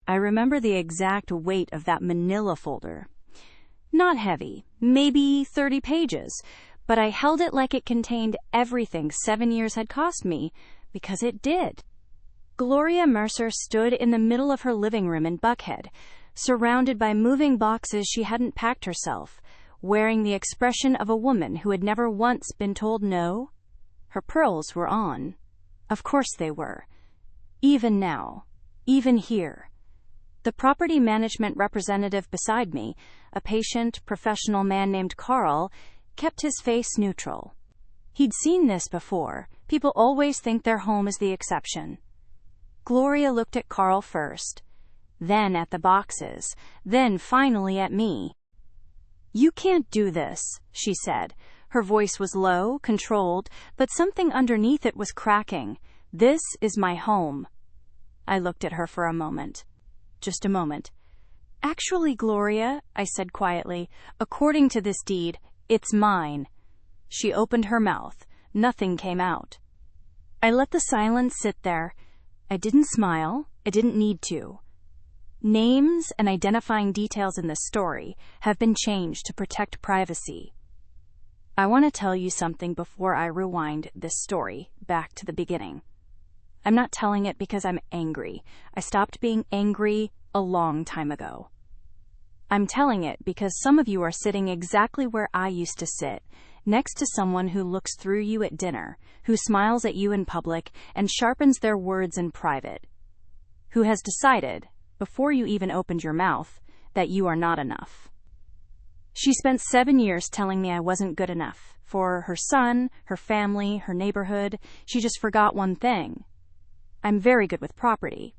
I remember the exact weight of that manila folder. Not heavy, maybe 30 pages, but I held it like it contained everything 7 years had cost me, because it did. Gloria Mercer stood in the middle of her living room in Buckhead, surrounded by moving boxes she hadn't packed herself, wearing the expression of a woman who had never once been told no. Her pearls were on. Of course they were. Even now. Even here. The property management representative beside me, a patient, professional man named Carl, kept his face neutral. He'd seen this before. People always think their home is the exception. Gloria looked at Carl first, then at the boxes, then finally at me. "You can't do this," she said. Her voice was low, controlled, but something underneath it was cracking. "This is my home." I looked at her for a moment. Just a moment. "Actually, Gloria," I said quietly, "according to this deed, it's mine." She opened her mouth. Nothing came out. I let the silence sit there. I didn't smile. I didn't need to. Names and identifying details in this story have been changed to protect privacy. I want to tell you something before I rewind this story back to the beginning. I'm not telling it because I'm angry. I stopped being angry a long time ago. I'm telling it because some of you are sitting exactly where I used to sit, next to someone who looks through you at dinner, who smiles at you in public and sharpens their words in private, who has decided, before you even opened your mouth, that you are not enough. She spent 7 years telling me I wasn't good enough. For her son, her family, her neighborhood, she just forgot one thing. I'm very good with property.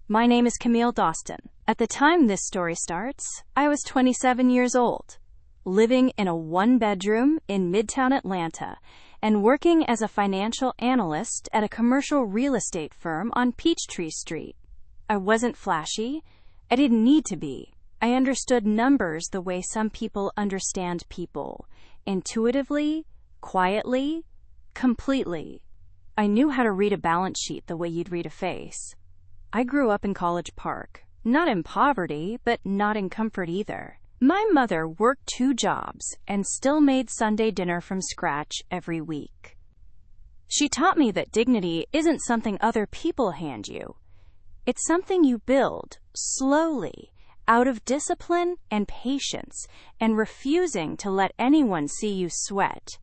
My name is Camille Dawston. At the time this story starts, I was 27 years old, living in a one-bedroom in Midtown Atlanta, and working as a financial analyst at a commercial real estate firm on Peachtree Street. I wasn't flashy. I didn't need to be. I understood numbers the way some people understand people. Intuitively, quietly, completely. I knew how to read a balance sheet the way you'd read a face. I grew up in College Park. Not in poverty, but not in comfort either. My mother worked 2 jobs and still made Sunday dinner from scratch every week. She taught me that dignity isn't something other people hand you. It's something you build, slowly, out of discipline and patience, and refusing to let anyone see you sweat.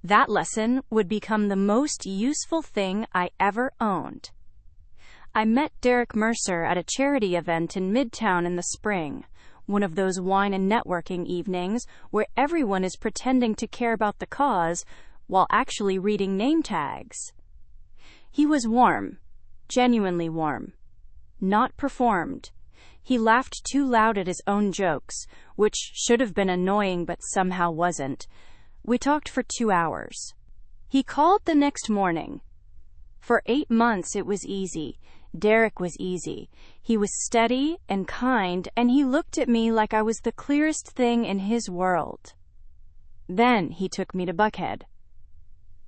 That lesson would become the most useful thing I ever owned. I met Derek Mercer at a charity event in Midtown in the spring, one of those wine and networking evenings where everyone is pretending to care about the cause while actually reading name tags. He was warm. Genuinely warm. Not performed. He laughed too loud at his own jokes, which should have been annoying but somehow wasn't. We talked for 2 hours. He called the next morning. For 8 months it was easy. Derek was easy. He was steady and kind, and he looked at me like I was the clearest thing in his world. Then he took me to Buckhead.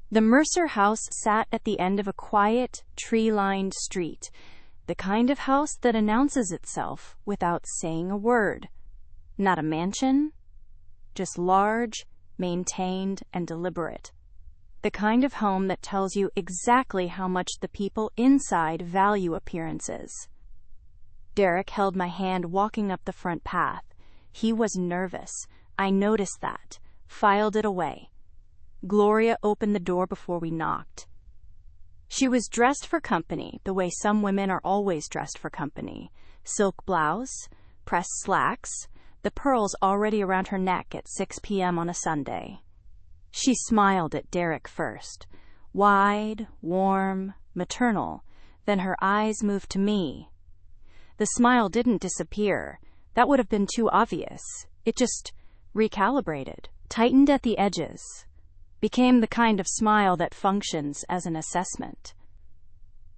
The Mercer house sat at the end of a quiet, tree-lined street, the kind of house that announces itself without saying a word. Not a mansion, just large, maintained, and deliberate. The kind of home that tells you exactly how much the people inside value appearances. Derek held my hand walking up the front path. He was nervous. I noticed that. Filed it away. Gloria opened the door before we knocked. She was dressed for company, the way some women are always dressed for company. Silk blouse, pressed slacks, the pearls already around her neck at 6 p.m. on a Sunday. She smiled at Derek first, wide, warm, maternal. Then her eyes moved to me. The smile didn't disappear. That would have been too obvious. It just recalibrated, tightened at the edges. Became the kind of smile that functions as an assessment.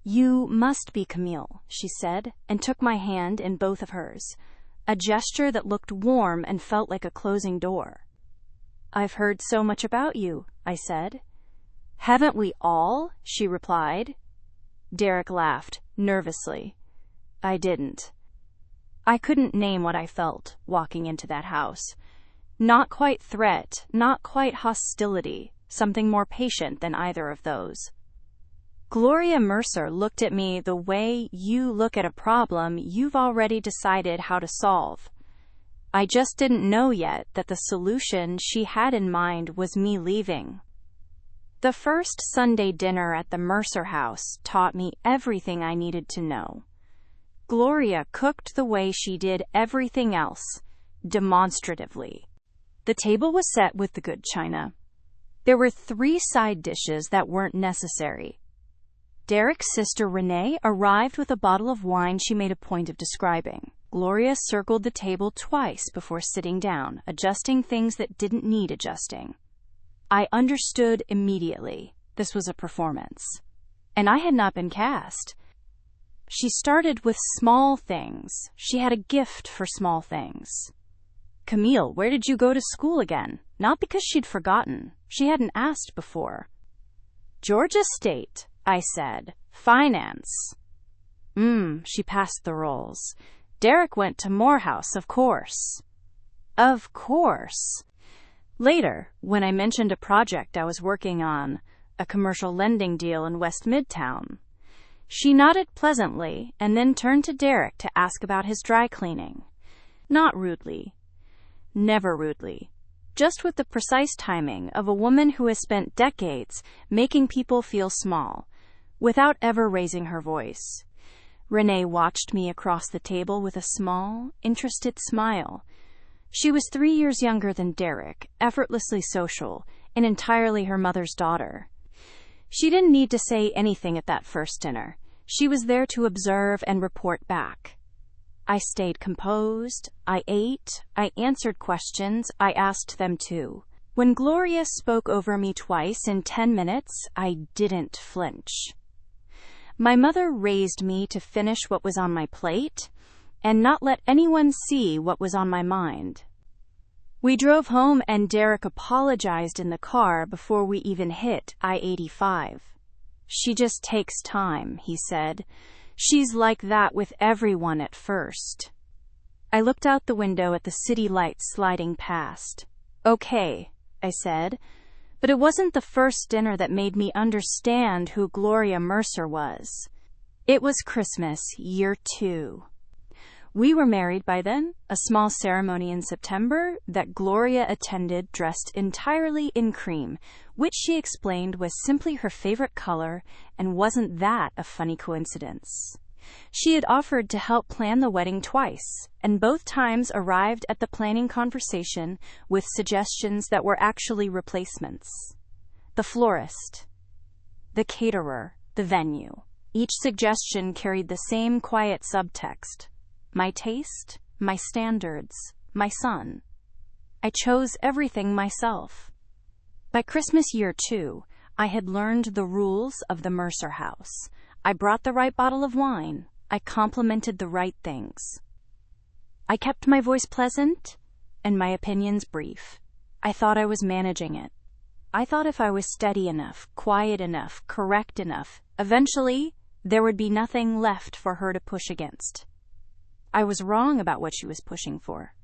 "You must be Camille," she said, and took my hand in both of hers, a gesture that looked warm and felt like a closing door. "I've heard so much about you," I said. "Haven't we all?" she replied. Derek laughed, nervously. I didn't. I couldn't name what I felt walking into that house. Not quite threat, not quite hostility, something more patient than either of those. Gloria Mercer looked at me the way you look at a problem you've already decided how to solve. I just didn't know yet that the solution she had in mind was me leaving. The first Sunday dinner at the Mercer house taught me everything I needed to know. Gloria cooked the way she did everything else, demonstratively. The table was set with the good china. There were 3 side dishes that weren't necessary. Derek's sister Renee arrived with a bottle of wine she made a point of describing. Gloria circled the table twice before sitting down, adjusting things that didn't need adjusting. I understood immediately. This was a performance. And I had not been cast. She started with small things. She had a gift for small things. Camille, where did you go to school again? Not because she'd forgotten. She hadn't asked before. Georgia State, I said. Finance. She passed the rolls. Derek went to Morehouse, of course. Of course. Later, when I mentioned a project I was working on, a commercial lending deal in West Midtown, she nodded pleasantly and then turned to Derek to ask about his dry cleaning. Not rudely. Never rudely. Just with the precise timing of a woman who has spent decades making people feel small, without ever raising her voice. Renee watched me across the table with a small, interested smile. She was 3 years younger than Derek, effortlessly social, and entirely her mother's daughter. She didn't need to say anything at that first dinner. She was there to observe and report back. I stayed composed, I ate, I answered questions, I asked them too. When Gloria spoke over me twice in 10 minutes, I didn't flinch. My mother raised me to finish what was on my plate and not let anyone see what was on my mind. We drove home and Derek apologized in the car before we even hit I-85. She just takes time, he said. She's like that with everyone at first. I looked out the window at the city lights sliding past. Okay, I said, but it wasn't the first dinner that made me understand who Gloria Mercer was. It was Christmas, year 2. We were married by then, a small ceremony in September that Gloria attended dressed entirely in cream, which she explained was simply her favorite color, and wasn't that a funny coincidence? She had offered to help plan the wedding twice, and both times arrived at the planning conversation with suggestions that were actually replacements. The florist, the caterer, the venue. Each suggestion carried the same quiet subtext. My taste, my standards, my son. I chose everything myself. By Christmas year 2, I had learned the rules of the Mercer house. I brought the right bottle of wine. I complimented the right things. I kept my voice pleasant and my opinions brief. I thought I was managing it. I thought if I was steady enough, quiet enough, correct enough, eventually there would be nothing left for her to push against. I was wrong about what she was pushing for.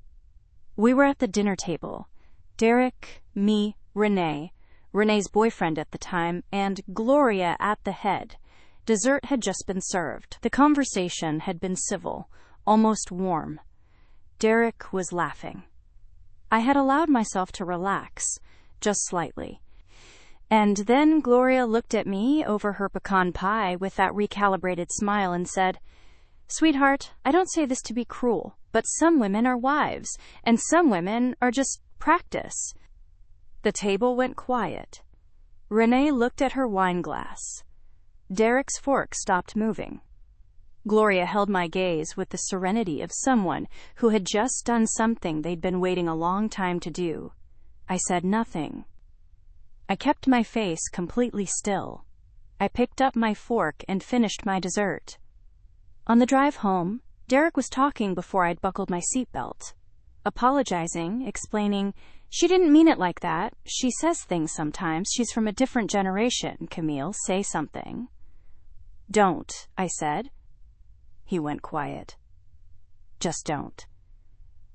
We were at the dinner table. Derek, me, Renee, Renee's boyfriend at the time, and Gloria at the head. Dessert had just been served. The conversation had been civil, almost warm. Derek was laughing. I had allowed myself to relax, just slightly. And then Gloria looked at me over her pecan pie with that recalibrated smile and said, "Sweetheart, I don't say this to be cruel, but some women are wives, and some women are just practice." The table went quiet. Renee looked at her wine glass. Derek's fork stopped moving. Gloria held my gaze with the serenity of someone who had just done something they'd been waiting a long time to do. I said nothing. I kept my face completely still. I picked up my fork and finished my dessert. On the drive home, Derek was talking before I'd buckled my seatbelt. Apologizing, explaining, "She didn't mean it like that. She says things sometimes. She's from a different generation. Camille, say something." "Don't," I said. He went quiet. Just don't.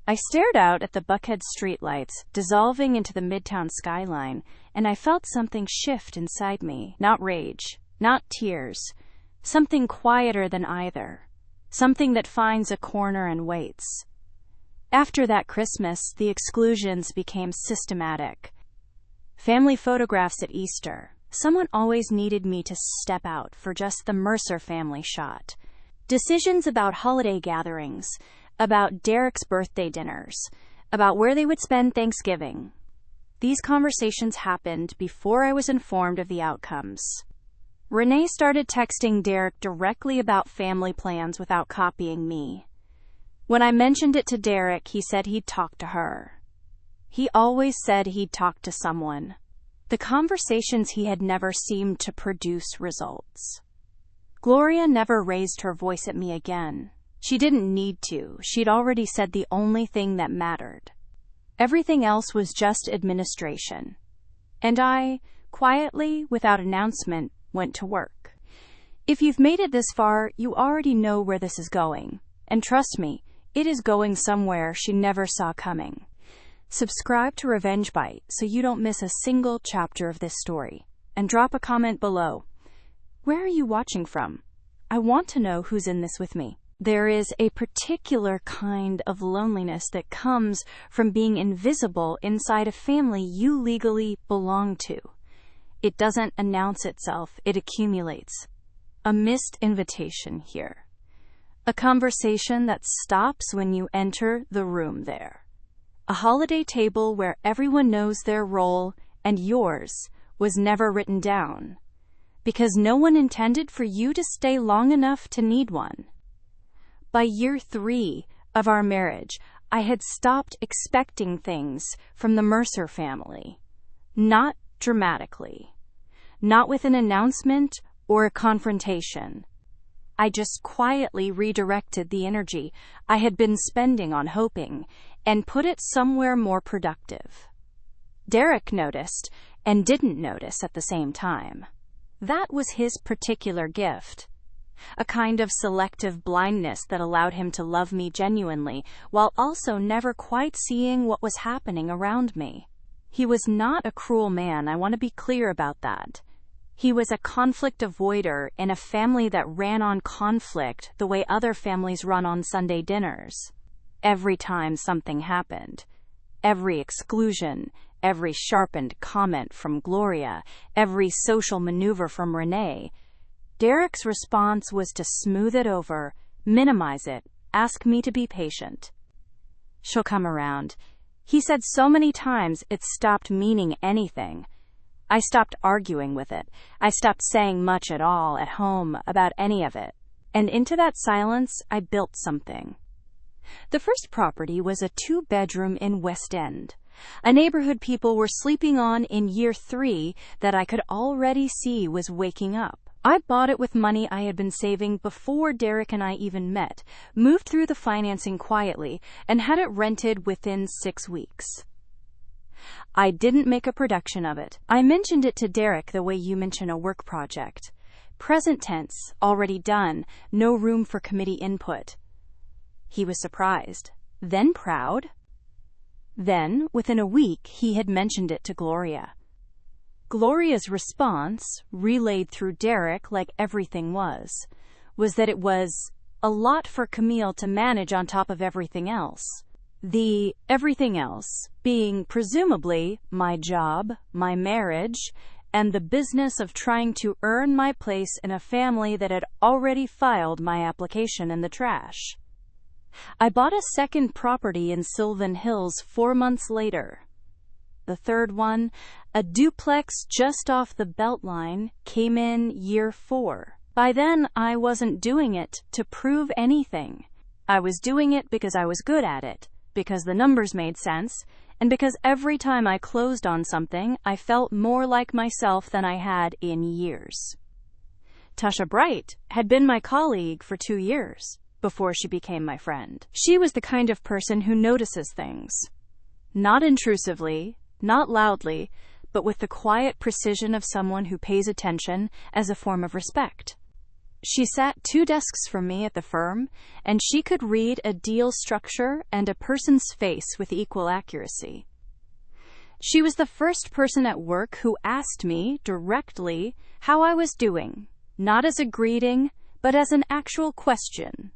I stared out at the Buckhead streetlights, dissolving into the Midtown skyline, and I felt something shift inside me. Not rage, not tears. Something quieter than either. Something that finds a corner and waits. After that Christmas, the exclusions became systematic. Family photographs at Easter. Someone always needed me to step out for just the Mercer family shot. Decisions about holiday gatherings, about Derek's birthday dinners, about where they would spend Thanksgiving. These conversations happened before I was informed of the outcomes. Renee started texting Derek directly about family plans without copying me. When I mentioned it to Derek, he said he'd talk to her. He always said he'd talk to someone. The conversations he had never seemed to produce results. Gloria never raised her voice at me again. She didn't need to. She'd already said the only thing that mattered. Everything else was just administration. And I, quietly, without announcement, went to work. If you've made it this far, you already know where this is going. And trust me, it is going somewhere she never saw coming. Subscribe to Revenge Bite so you don't miss a single chapter of this story. And drop a comment below. Where are you watching from? I want to know who's in this with me. There is a particular kind of loneliness that comes from being invisible inside a family you legally belong to. It doesn't announce itself, it accumulates. A missed invitation here. A conversation that stops when you enter the room there. A holiday table where everyone knows their role and yours was never written down. Because no one intended for you to stay long enough to need one. By year 3 of our marriage, I had stopped expecting things from the Mercer family. Not dramatically. Not with an announcement or a confrontation. I just quietly redirected the energy I had been spending on hoping and put it somewhere more productive. Derek noticed and didn't notice at the same time. That was his particular gift. A kind of selective blindness that allowed him to love me genuinely while also never quite seeing what was happening around me. He was not a cruel man, I want to be clear about that. He was a conflict avoider in a family that ran on conflict the way other families run on Sunday dinners. Every time something happened, every exclusion, every sharpened comment from Gloria, every social maneuver from Renee, Derek's response was to smooth it over, minimize it, ask me to be patient. She'll come around. He said so many times it stopped meaning anything. I stopped arguing with it. I stopped saying much at all at home about any of it. And into that silence, I built something. The first property was a 2-bedroom in West End. A neighborhood people were sleeping on in year 3 that I could already see was waking up. I bought it with money I had been saving before Derek and I even met, moved through the financing quietly, and had it rented within 6 weeks. I didn't make a production of it. I mentioned it to Derek the way you mention a work project. Present tense, already done, no room for committee input. He was surprised, then proud. Then, within a week, he had mentioned it to Gloria. Gloria's response, relayed through Derek like everything was that it was a lot for Camille to manage on top of everything else. The everything else being presumably my job, my marriage, and the business of trying to earn my place in a family that had already filed my application in the trash. I bought a second property in Sylvan Hills 4 months later. The third one, a duplex just off the Beltline, came in year 4. By then, I wasn't doing it to prove anything. I was doing it because I was good at it, because the numbers made sense, and because every time I closed on something, I felt more like myself than I had in years. Tasha Bright had been my colleague for 2 years before she became my friend. She was the kind of person who notices things. Not intrusively, not loudly, but with the quiet precision of someone who pays attention as a form of respect. She sat 2 desks from me at the firm, and she could read a deal structure and a person's face with equal accuracy. She was the first person at work who asked me directly how I was doing, not as a greeting, but as an actual question.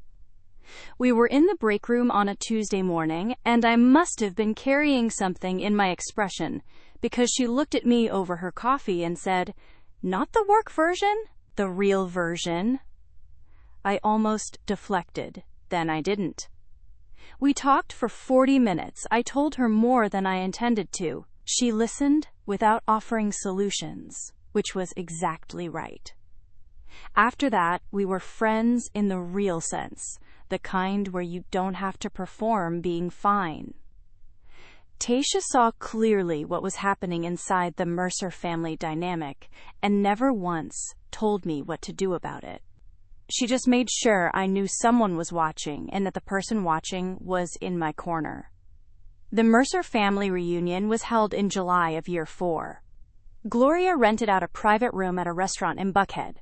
We were in the break room on a Tuesday morning, and I must have been carrying something in my expression, because she looked at me over her coffee and said, "Not the work version, the real version." I almost deflected. Then I didn't. We talked for 40 minutes. I told her more than I intended to. She listened without offering solutions, which was exactly right. After that, we were friends in the real sense, the kind where you don't have to perform being fine. Tasha saw clearly what was happening inside the Mercer family dynamic and never once told me what to do about it. She just made sure I knew someone was watching and that the person watching was in my corner. The Mercer family reunion was held in July of year 4. Gloria rented out a private room at a restaurant in Buckhead.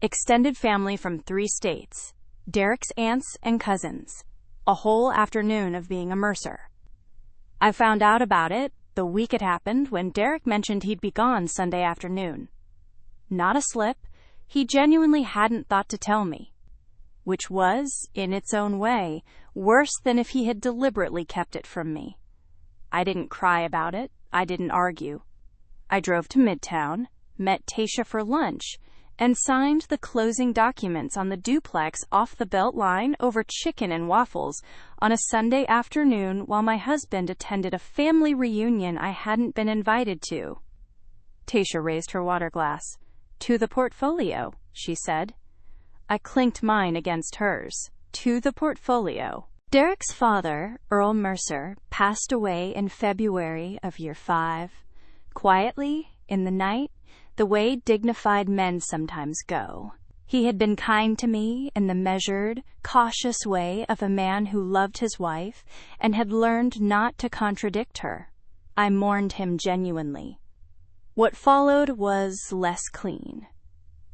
Extended family from 3 states, Derek's aunts and cousins, a whole afternoon of being a Mercer. I found out about it the week it happened when Derek mentioned he'd be gone Sunday afternoon. Not a slip, he genuinely hadn't thought to tell me, which was, in its own way, worse than if he had deliberately kept it from me. I didn't cry about it, I didn't argue. I drove to Midtown, met Tasha for lunch, and signed the closing documents on the duplex off the Beltline over chicken and waffles on a Sunday afternoon while my husband attended a family reunion I hadn't been invited to. Tasha raised her water glass. "To the portfolio," she said. I clinked mine against hers. To the portfolio. Derek's father, Earl Mercer, passed away in February of year 5. Quietly, in the night, the way dignified men sometimes go. He had been kind to me in the measured, cautious way of a man who loved his wife and had learned not to contradict her. I mourned him genuinely. What followed was less clean.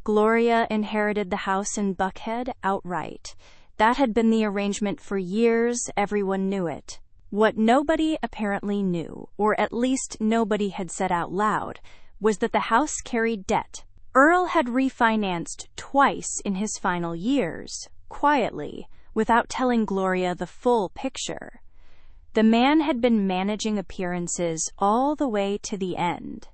Gloria inherited the house in Buckhead outright. That had been the arrangement for years, everyone knew it. What nobody apparently knew, or at least nobody had said out loud, was that the house carried debt. Earl had refinanced twice in his final years, quietly, without telling Gloria the full picture. The man had been managing appearances all the way to the end.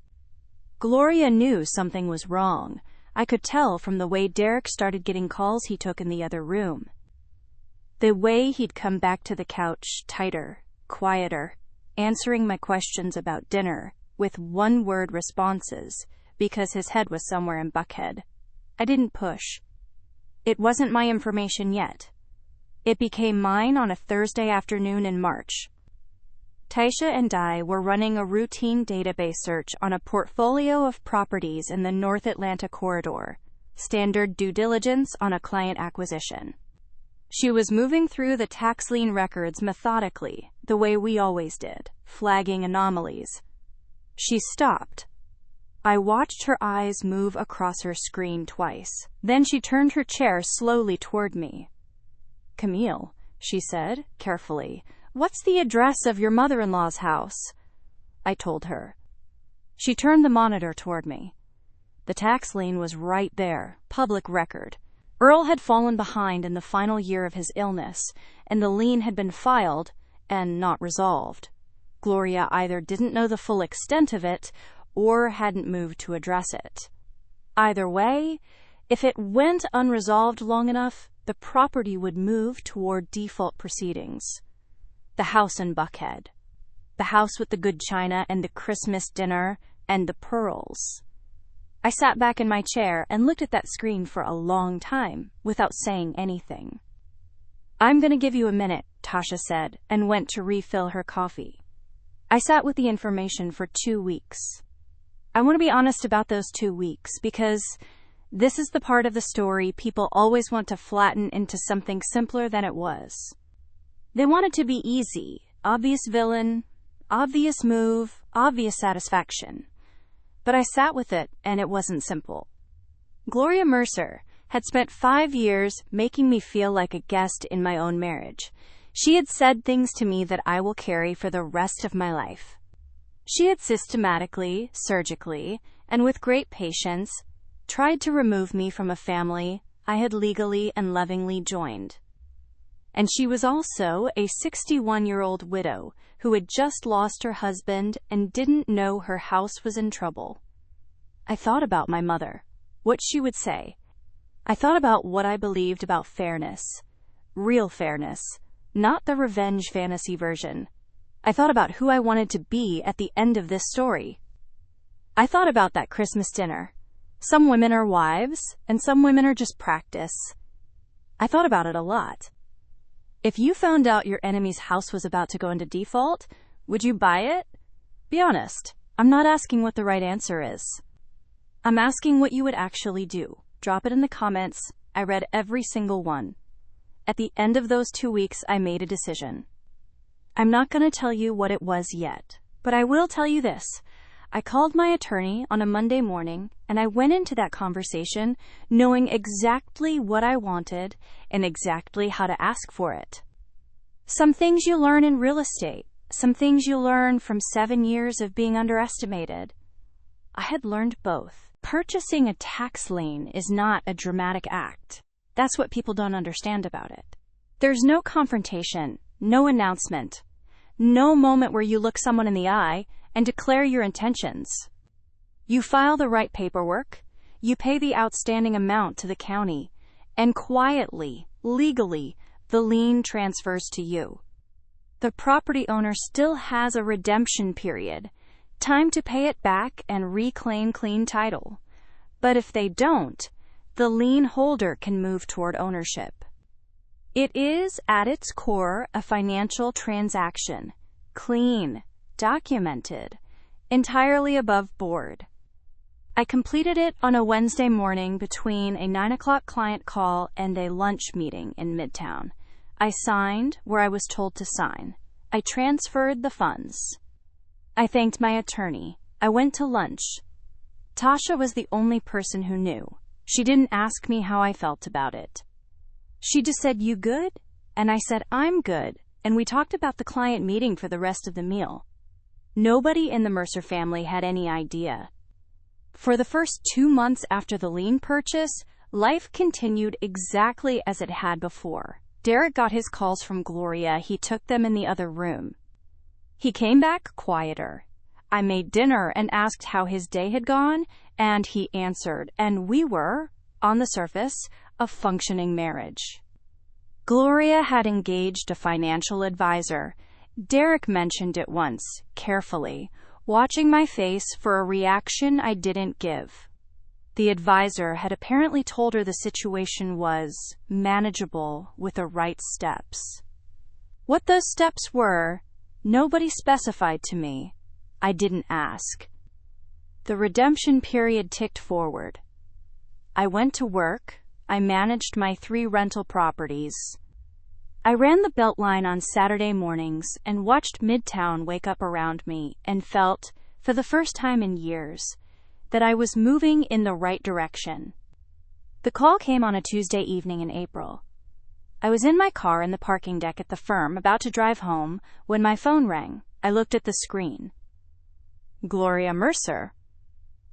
Gloria knew something was wrong. I could tell from the way Derek started getting calls he took in the other room. The way he'd come back to the couch tighter, quieter, answering my questions about dinner with one-word responses because his head was somewhere in Buckhead. I didn't push. It wasn't my information yet. It became mine on a Thursday afternoon in March. Tasha and I were running a routine database search on a portfolio of properties in the North Atlanta corridor, standard due diligence on a client acquisition. She was moving through the tax lien records methodically, the way we always did, flagging anomalies. She stopped. I watched her eyes move across her screen twice. Then she turned her chair slowly toward me. "Camille," she said, carefully, "what's the address of your mother-in-law's house?" I told her. She turned the monitor toward me. The tax lien was right there, public record. Earl had fallen behind in the final year of his illness, and the lien had been filed and not resolved. Gloria either didn't know the full extent of it or hadn't moved to address it. Either way, if it went unresolved long enough, the property would move toward default proceedings. The house in Buckhead. The house with the good china and the Christmas dinner and the pearls. I sat back in my chair and looked at that screen for a long time without saying anything. "I'm going to give you a minute," Tasha said, and went to refill her coffee. I sat with the information for 2 weeks. I want to be honest about those 2 weeks because this is the part of the story people always want to flatten into something simpler than it was. They want it to be easy, obvious villain, obvious move, obvious satisfaction. But I sat with it, and it wasn't simple. Gloria Mercer, had spent 5 years making me feel like a guest in my own marriage. She had said things to me that I will carry for the rest of my life. She had systematically, surgically, and with great patience, tried to remove me from a family I had legally and lovingly joined. And she was also a 61-year-old widow who had just lost her husband and didn't know her house was in trouble. I thought about my mother, what she would say. I thought about what I believed about fairness, real fairness, not the revenge fantasy version. I thought about who I wanted to be at the end of this story. I thought about that Christmas dinner. Some women are wives, and some women are just practice. I thought about it a lot. If you found out your enemy's house was about to go into default, would you buy it? Be honest. I'm not asking what the right answer is. I'm asking what you would actually do. Drop it in the comments. I read every single one. At the end of those 2 weeks, I made a decision. I'm not going to tell you what it was yet, but I will tell you this. I called my attorney on a Monday morning, and I went into that conversation knowing exactly what I wanted and exactly how to ask for it. Some things you learn in real estate, some things you learn from 7 years of being underestimated. I had learned both. Purchasing a tax lien is not a dramatic act. That's what people don't understand about it. There's no confrontation, no announcement, no moment where you look someone in the eye and declare your intentions. You file the right paperwork, you pay the outstanding amount to the county, and quietly, legally, the lien transfers to you. The property owner still has a redemption period, time to pay it back and reclaim clean title. But if they don't, the lien holder can move toward ownership. It is, at its core, a financial transaction, clean, documented, entirely above board. I completed it on a Wednesday morning between a 9 o'clock client call and a lunch meeting in Midtown. I signed where I was told to sign. I transferred the funds. I thanked my attorney. I went to lunch. Tasha was the only person who knew. She didn't ask me how I felt about it. She just said, "You good?" And I said, "I'm good." And we talked about the client meeting for the rest of the meal. Nobody in the Mercer family had any idea. For the first 2 months after the lien purchase, life continued exactly as it had before. Derek got his calls from Gloria. He took them in the other room. He came back quieter. I made dinner and asked how his day had gone, and he answered, and we were, on the surface, a functioning marriage. Gloria had engaged a financial advisor. Derek mentioned it once, carefully, watching my face for a reaction I didn't give. The advisor had apparently told her the situation was manageable with the right steps. What those steps were, nobody specified to me. I didn't ask. The redemption period ticked forward. I went to work. I managed my 3 rental properties. I ran the Beltline on Saturday mornings and watched Midtown wake up around me and felt, for the first time in years, that I was moving in the right direction. The call came on a Tuesday evening in April. I was in my car in the parking deck at the firm about to drive home when my phone rang. I looked at the screen. Gloria Mercer.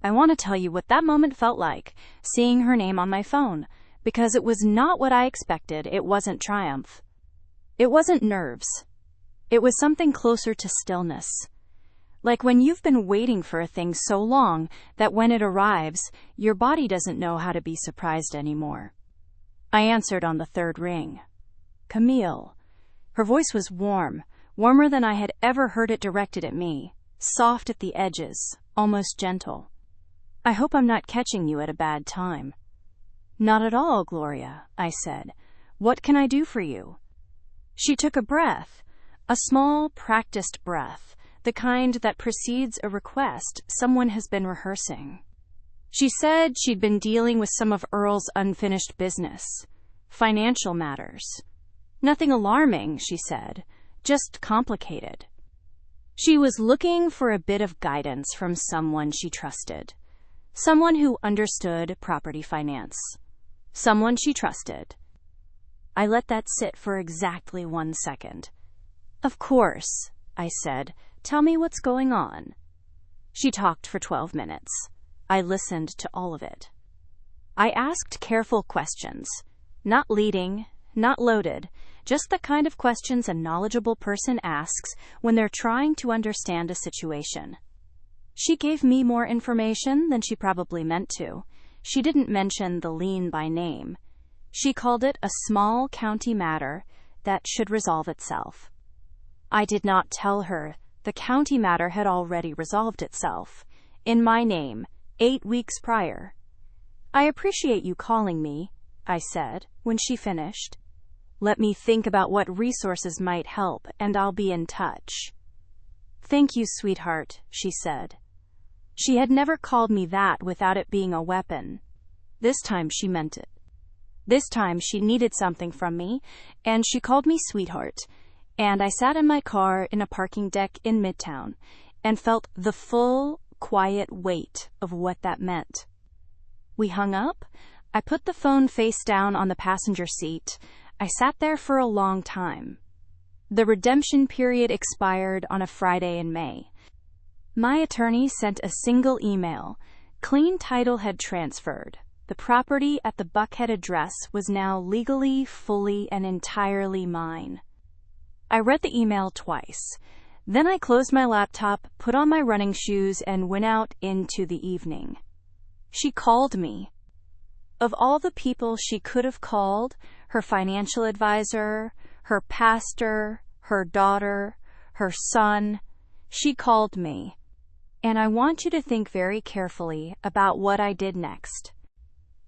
I want to tell you what that moment felt like, seeing her name on my phone, because it was not what I expected. It wasn't triumph. It wasn't nerves. It was something closer to stillness. Like when you've been waiting for a thing so long that when it arrives, your body doesn't know how to be surprised anymore. I answered on the 3rd ring. Camille. Her voice was warm, warmer than I had ever heard it directed at me, soft at the edges, almost gentle. I hope I'm not catching you at a bad time. Not at all, Gloria, I said. What can I do for you? She took a breath, a small, practiced breath, the kind that precedes a request someone has been rehearsing. She said she'd been dealing with some of Earl's unfinished business, financial matters. Nothing alarming, she said, just complicated. She was looking for a bit of guidance from someone she trusted, someone who understood property finance, Someone she trusted. I let that sit for exactly 1 second. Of course, I said. Tell me what's going on. She talked for 12 minutes. I listened to all of it. I asked careful questions. Not leading, not loaded, just the kind of questions a knowledgeable person asks when they're trying to understand a situation. She gave me more information than she probably meant to. She didn't mention the lien by name. She called it a small county matter that should resolve itself. I did not tell her the county matter had already resolved itself, in my name, 8 weeks prior. I appreciate you calling me, I said, when she finished. Let me think about what resources might help, and I'll be in touch. Thank you, sweetheart, she said. She had never called me that without it being a weapon. This time she meant it. This time she needed something from me, and she called me sweetheart, and I sat in my car in a parking deck in Midtown and felt the full, quiet weight of what that meant. We hung up. I put the phone face down on the passenger seat. I sat there for a long time. The redemption period expired on a Friday in May. My attorney sent a single email. Clean title had transferred. The property at the Buckhead address was now legally, fully, and entirely mine. I read the email twice. Then I closed my laptop, put on my running shoes, and went out into the evening. She called me. Of all the people she could have called, her financial advisor, her pastor, her daughter, her son, she called me. And I want you to think very carefully about what I did next.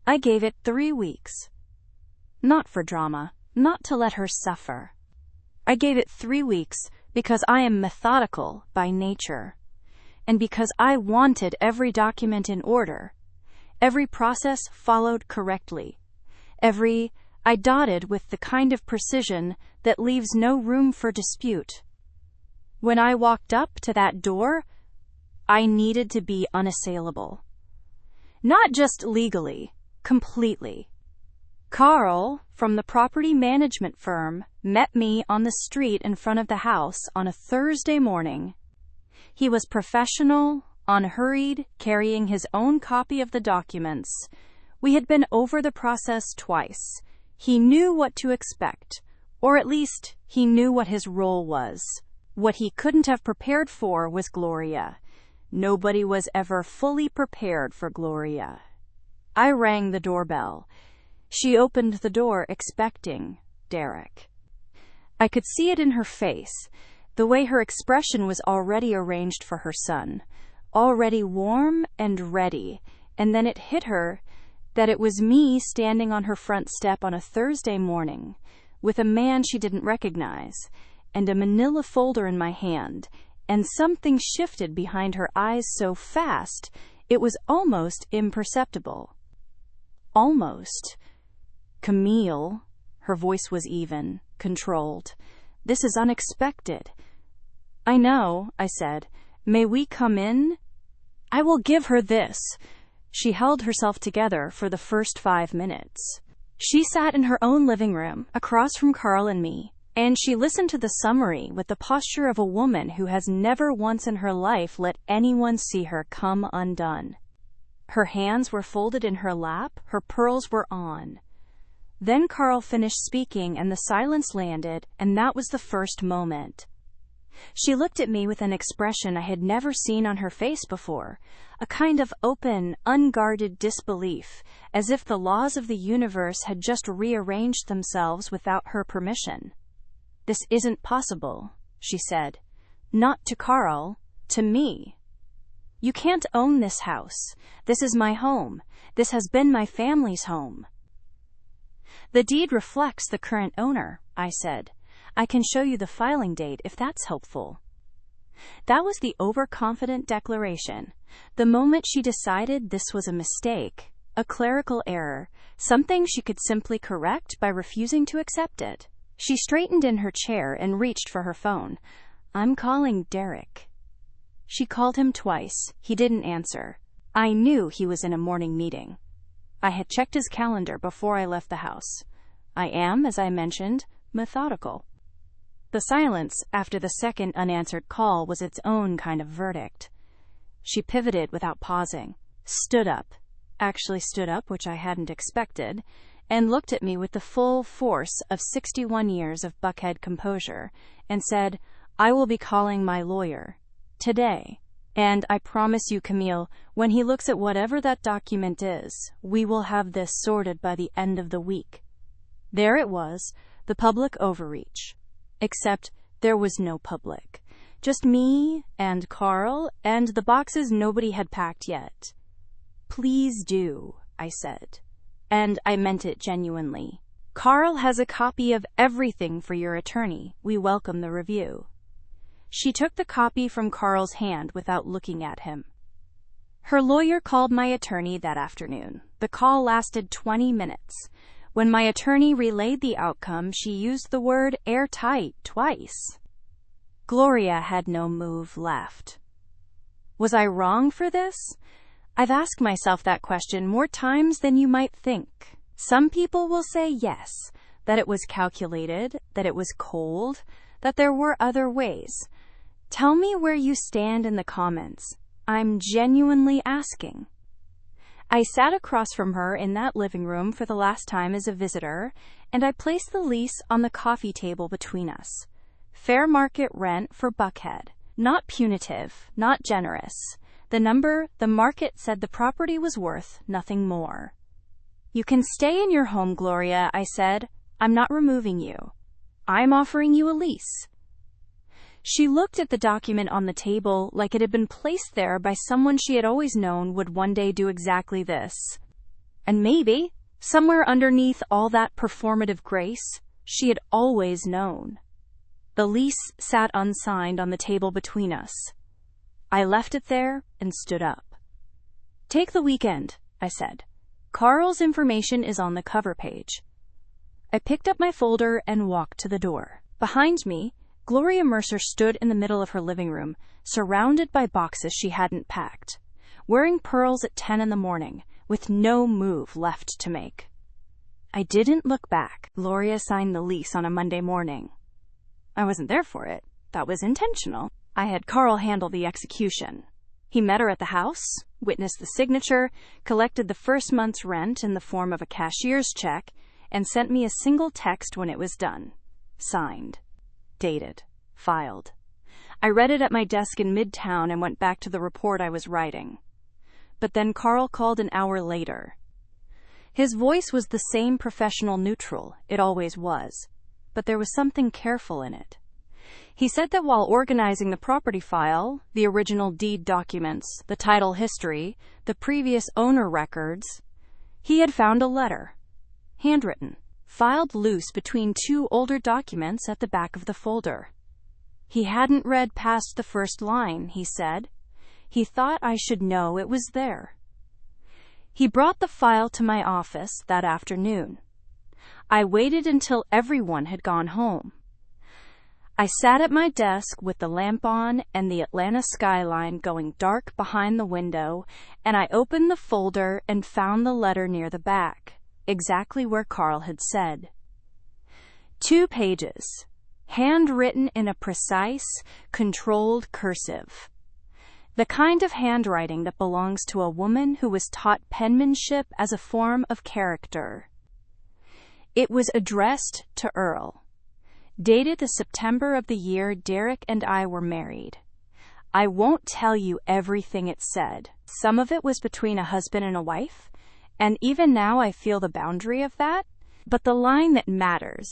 I gave it 3 weeks. Not for drama, not to let her suffer. I gave it 3 weeks because I am methodical by nature, and because I wanted every document in order, every process followed correctly, I dotted with the kind of precision that leaves no room for dispute. When I walked up to that door, I needed to be unassailable. Not just legally, completely. Carl, from the property management firm, met me on the street in front of the house on a Thursday morning. He was professional, unhurried, carrying his own copy of the documents. We had been over the process twice. He knew what to expect, or at least he knew what his role was. What he couldn't have prepared for was Gloria. Nobody was ever fully prepared for Gloria. I rang the doorbell. She opened the door expecting Derek. I could see it in her face, the way her expression was already arranged for her son, already warm and ready, and then it hit her that it was me standing on her front step on a Thursday morning, with a man she didn't recognize, and a manila folder in my hand, and something shifted behind her eyes so fast it was almost imperceptible. Almost. Camille, her voice was even, controlled. This is unexpected. I know, I said. May we come in? I will give her this. She held herself together for the first 5 minutes. She sat in her own living room, across from Carl and me, and she listened to the summary with the posture of a woman who has never once in her life let anyone see her come undone. Her hands were folded in her lap, her pearls were on. Then Carl finished speaking and the silence landed, and that was the first moment. She looked at me with an expression I had never seen on her face before, a kind of open, unguarded disbelief, as if the laws of the universe had just rearranged themselves without her permission. This isn't possible, she said. Not to Carl, to me. You can't own this house. This is my home. This has been my family's home. The deed reflects the current owner, I said. I can show you the filing date if that's helpful. That was the overconfident declaration. The moment she decided this was a mistake, a clerical error, something she could simply correct by refusing to accept it. She straightened in her chair and reached for her phone. I'm calling Derek. She called him twice. He didn't answer. I knew he was in a morning meeting. I had checked his calendar before I left the house. I am, as I mentioned, methodical. The silence after the second unanswered call was its own kind of verdict. She pivoted without pausing, actually stood up, which I hadn't expected, and looked at me with the full force of 61 years of Buckhead composure, and said, "I will be calling my lawyer. Today. And I promise you, Camille, when he looks at whatever that document is, we will have this sorted by the end of the week." There it was, the public overreach. Except there was no public. Just me and Carl and the boxes nobody had packed yet. "Please do," I said. And I meant it genuinely. "Carl has a copy of everything for your attorney. We welcome the review." She took the copy from Carl's hand without looking at him. Her lawyer called my attorney that afternoon. The call lasted 20 minutes. When my attorney relayed the outcome, she used the word airtight twice. Gloria had no move left. Was I wrong for this? I've asked myself that question more times than you might think. Some people will say yes, that it was calculated, that it was cold, that there were other ways. Tell me where you stand in the comments. I'm genuinely asking. I sat across from her in that living room for the last time as a visitor, and I placed the lease on the coffee table between us. Fair market rent for Buckhead. Not punitive, not generous. The number the market said the property was worth, nothing more. "You can stay in your home, Gloria," I said. "I'm not removing you. I'm offering you a lease." She looked at the document on the table like it had been placed there by someone she had always known would one day do exactly this. And maybe, somewhere underneath all that performative grace, she had always known. The lease sat unsigned on the table between us. I left it there and stood up. "Take the weekend," I said. "Carl's information is on the cover page." I picked up my folder and walked to the door. Behind me, Gloria Mercer stood in the middle of her living room, surrounded by boxes she hadn't packed, wearing pearls at 10 in the morning, with no move left to make. I didn't look back. Gloria signed the lease on a Monday morning. I wasn't there for it. That was intentional. I had Carl handle the execution. He met her at the house, witnessed the signature, collected the first month's rent in the form of a cashier's check, and sent me a single text when it was done. Signed. Dated. Filed. I read it at my desk in Midtown and went back to the report I was writing. But then Carl called an hour later. His voice was the same professional neutral, it always was, but there was something careful in it. He said that while organizing the property file, the original deed documents, the title history, the previous owner records, he had found a letter, handwritten, filed loose between two older documents at the back of the folder. He hadn't read past the first line, he said. He thought I should know it was there. He brought the file to my office that afternoon. I waited until everyone had gone home. I sat at my desk with the lamp on and the Atlanta skyline going dark behind the window, and I opened the folder and found the letter near the back. Exactly where Carl had said. 2 pages, handwritten in a precise, controlled cursive. The kind of handwriting that belongs to a woman who was taught penmanship as a form of character. It was addressed to Earl. Dated the September of the year Derek and I were married. I won't tell you everything it said. Some of it was between a husband and a wife, and even now I feel the boundary of that. But the line that matters,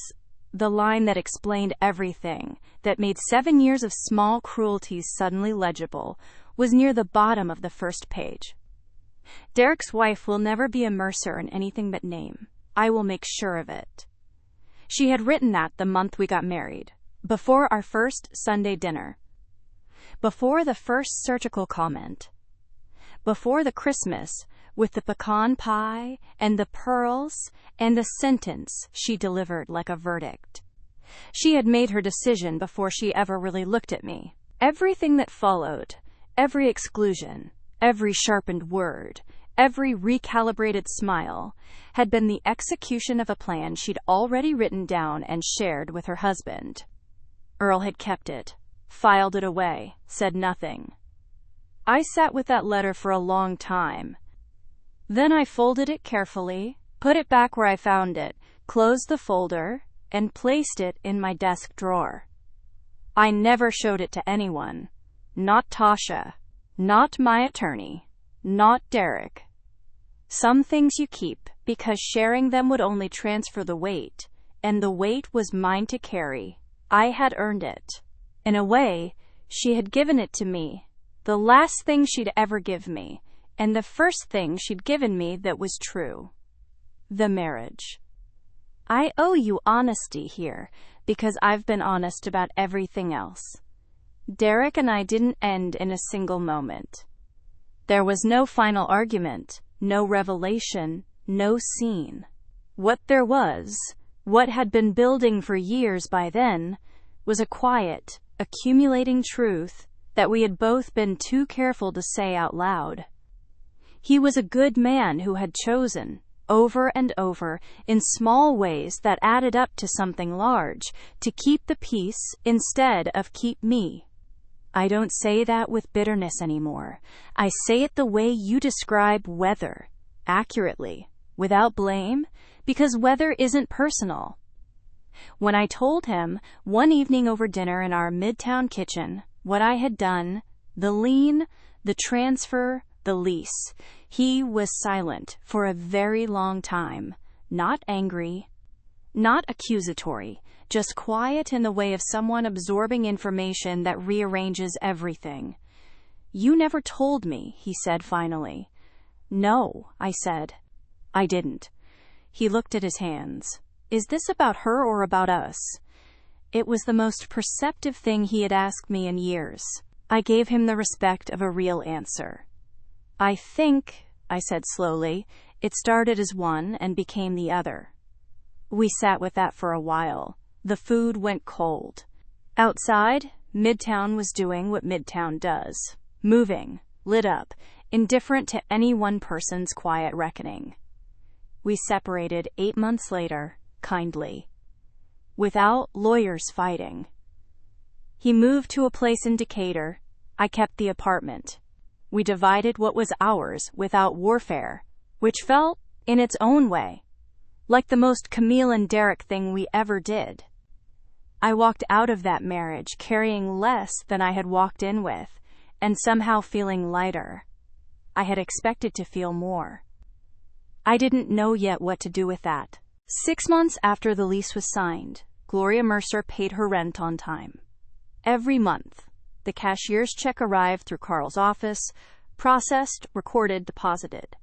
the line that explained everything, that made 7 years of small cruelties suddenly legible, was near the bottom of the first page. Derek's wife will never be a Mercer in anything but name. I will make sure of it. She had written that the month we got married, before our first Sunday dinner, before the first surgical comment, before the Christmas with the pecan pie and the pearls and the sentence she delivered like a verdict. She had made her decision before she ever really looked at me. Everything that followed, every exclusion, every sharpened word, Every recalibrated smile had been the execution of a plan she'd already written down and shared with her husband. Earl had kept it, filed it away, said nothing. I sat with that letter for a long time. Then I folded it carefully, put it back where I found it, closed the folder, and placed it in my desk drawer. I never showed it to anyone. Not Tasha. Not my attorney. Not Derek. Some things you keep because sharing them would only transfer the weight, and the weight was mine to carry. I had earned it. In a way, she had given it to me, the last thing she'd ever give me, and the first thing she'd given me that was true. The marriage. I owe you honesty here, because I've been honest about everything else. Derek and I didn't end in a single moment. There was no final argument, no revelation, no scene. What there was, what had been building for years by then, was a quiet, accumulating truth that we had both been too careful to say out loud. He was a good man who had chosen, over and over, in small ways that added up to something large, to keep the peace instead of keep me. I don't say that with bitterness anymore. I say it the way you describe weather, accurately, without blame, because weather isn't personal. When I told him, one evening over dinner in our Midtown kitchen, what I had done, the lien, the transfer, the lease, he was silent for a very long time, not angry, not accusatory, just quiet in the way of someone absorbing information that rearranges everything. You never told me, he said finally. No, I said. I didn't. He looked at his hands. Is this about her or about us? It was the most perceptive thing he had asked me in years. I gave him the respect of a real answer. I think, I said slowly, it started as one and became the other. We sat with that for a while. The food went cold. Outside, Midtown was doing what Midtown does. Moving, lit up, indifferent to any one person's quiet reckoning. We separated 8 months later, kindly. Without lawyers fighting. He moved to a place in Decatur. I kept the apartment. We divided what was ours without warfare, which felt, in its own way, like the most Camille and Derek thing we ever did. I walked out of that marriage carrying less than I had walked in with, and somehow feeling lighter. I had expected to feel more. I didn't know yet what to do with that. 6 months after the lease was signed, Gloria Mercer paid her rent on time. Every month, the cashier's check arrived through Carl's office, processed, recorded, deposited.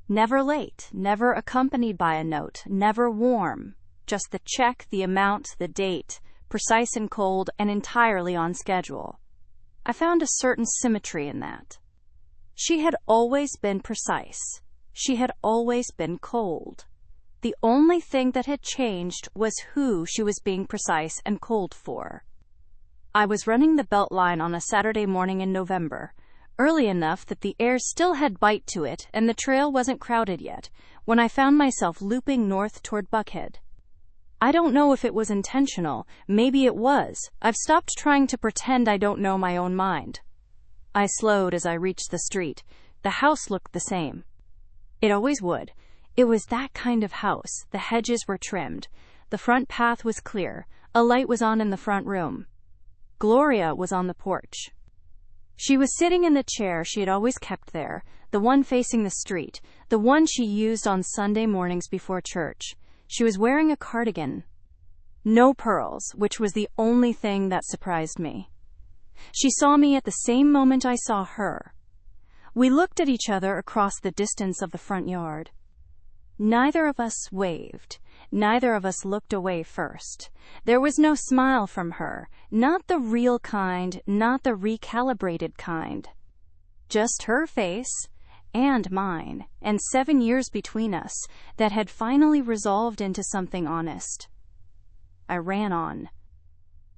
Never late, never accompanied by a note, never warm. Just the check, the amount, the date, precise and cold, and entirely on schedule. I found a certain symmetry in that. She had always been precise. She had always been cold. The only thing that had changed was who she was being precise and cold for. I was running the Beltline on a Saturday morning in November, early enough that the air still had bite to it and the trail wasn't crowded yet, when I found myself looping north toward Buckhead. I don't know if it was intentional, maybe it was. I've stopped trying to pretend I don't know my own mind. I slowed as I reached the street. The house looked the same. It always would. It was that kind of house. The hedges were trimmed. The front path was clear. A light was on in the front room. Gloria was on the porch. She was sitting in the chair she had always kept there, the one facing the street, the one she used on Sunday mornings before church. She was wearing a cardigan. No pearls, which was the only thing that surprised me. She saw me at the same moment I saw her. We looked at each other across the distance of the front yard. Neither of us waved. Neither of us looked away first. There was no smile from her, not the real kind, not the recalibrated kind. Just her face and mine, and 7 years between us that had finally resolved into something honest. I ran on.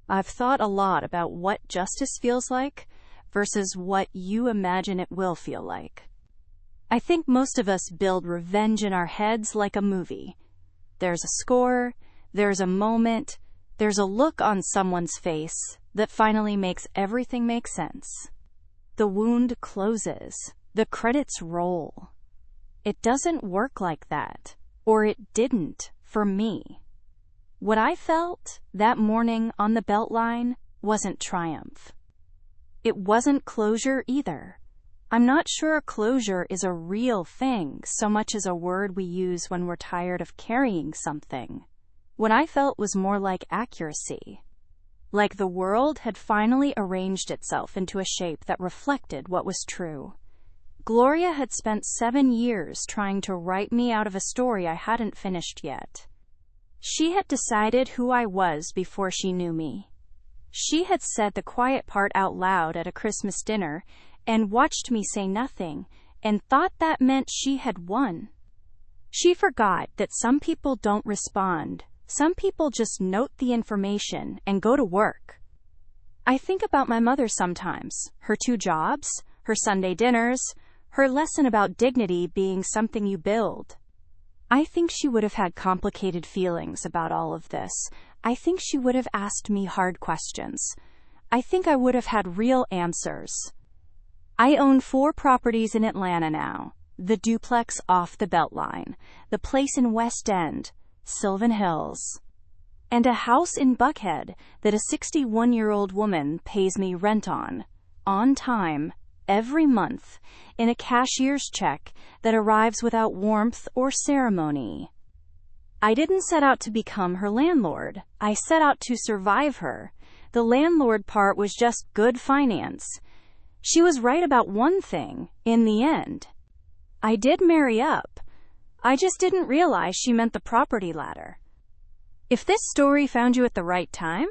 I've thought a lot about what justice feels like versus what you imagine it will feel like. I think most of us build revenge in our heads like a movie. There's a score, there's a moment, there's a look on someone's face that finally makes everything make sense. The wound closes. The credits roll. It doesn't work like that. Or it didn't for me. What I felt that morning on the Beltline wasn't triumph. It wasn't closure either. I'm not sure closure is a real thing so much as a word we use when we're tired of carrying something. What I felt was more like accuracy. Like the world had finally arranged itself into a shape that reflected what was true. Gloria had spent 7 years trying to write me out of a story I hadn't finished yet. She had decided who I was before she knew me. She had said the quiet part out loud at a Christmas dinner and watched me say nothing and thought that meant she had won. She forgot that some people don't respond. Some people just note the information and go to work. I think about my mother sometimes, her 2 jobs, her Sunday dinners, her lesson about dignity being something you build. I think she would have had complicated feelings about all of this. I think she would have asked me hard questions. I think I would have had real answers. I own 4 properties in Atlanta now. The duplex off the Beltline, the place in West End, Sylvan Hills, and a house in Buckhead that a 61-year-old woman pays me rent on time, every month, in a cashier's check that arrives without warmth or ceremony. I didn't set out to become her landlord. I set out to survive her. The landlord part was just good finance. She was right about one thing, in the end. I did marry up. I just didn't realize she meant the property ladder. If this story found you at the right time,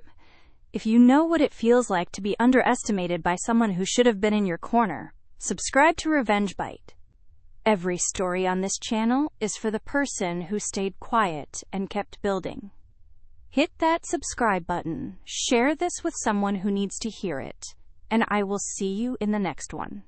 if you know what it feels like to be underestimated by someone who should have been in your corner, subscribe to Revenge Bite. Every story on this channel is for the person who stayed quiet and kept building. Hit that subscribe button, share this with someone who needs to hear it, and I will see you in the next one.